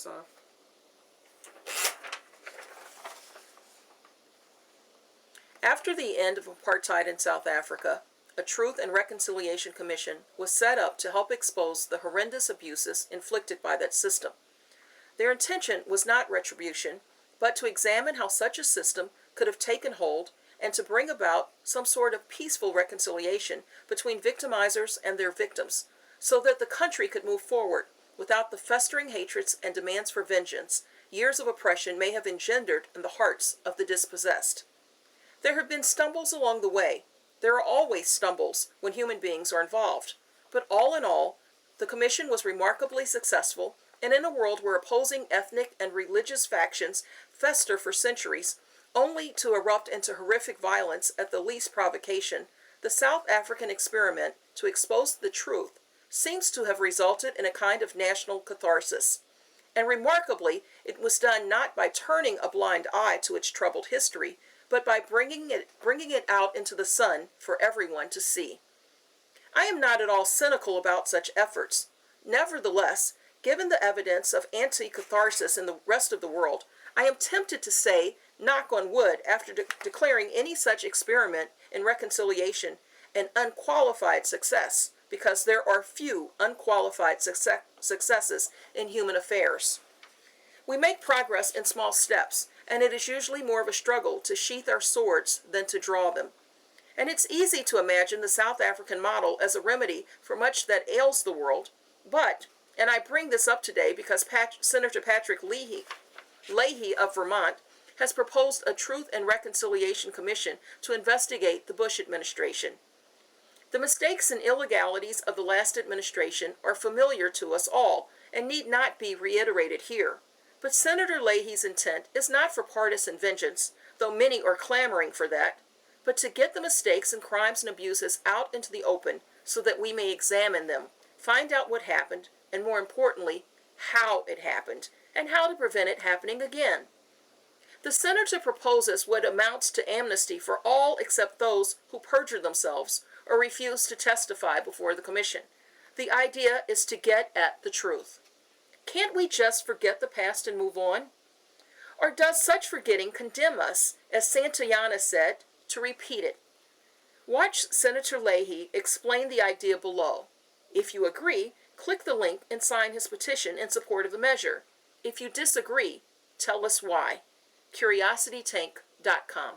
off. After the end of apartheid in South Africa, a Truth and Reconciliation Commission was set up to help expose the horrendous abuses inflicted by that system. Their intention was not retribution, but to examine how such a system could have taken hold and to bring about some sort of peaceful reconciliation between victimizers and their victims, so that the country could move forward without the festering hatreds and demands for vengeance years of oppression may have engendered in the hearts of the dispossessed. There have been stumbles along the way. There are always stumbles when human beings are involved. But all in all, the Commission was remarkably successful, and in a world where opposing ethnic and religious factions fester for centuries, only to erupt into horrific violence at the least provocation, the South African experiment to expose the truth seems to have resulted in a kind of national catharsis. And remarkably, it was done not by turning a blind eye to its troubled history, but by bringing it out into the sun for everyone to see. I am not at all cynical about such efforts. Nevertheless, given the evidence of anti-catharsis in the rest of the world, I am tempted to say, knock on wood, after declaring any such experiment in reconciliation an unqualified success, because there are few unqualified successes in human affairs. We make progress in small steps, and it is usually more of a struggle to sheath our swords than to draw them. And it's easy to imagine the South African model as a remedy for much that ails the world, but, and I bring this up today because Senator Patrick Leahy of Vermont has proposed a Truth and Reconciliation Commission to investigate the Bush administration. The mistakes and illegalities of the last administration are familiar to us all and need not be reiterated here. But Senator Leahy's intent is not for partisan vengeance, though many are clamoring for that, but to get the mistakes and crimes and abuses out into the open so that we may examine them, find out what happened, and more importantly, how it happened, and how to prevent it happening again. The senator proposes what amounts to amnesty for all except those who perjure themselves or refuse to testify before the commission. The idea is to get at the truth. Can't we just forget the past and move on? Or does such forgetting condemn us, as Santayana said, to repeat it? Watch Senator Leahy explain the idea below. If you agree, click the link and sign his petition in support of the measure. If you disagree, tell us why. CuriosityTank.com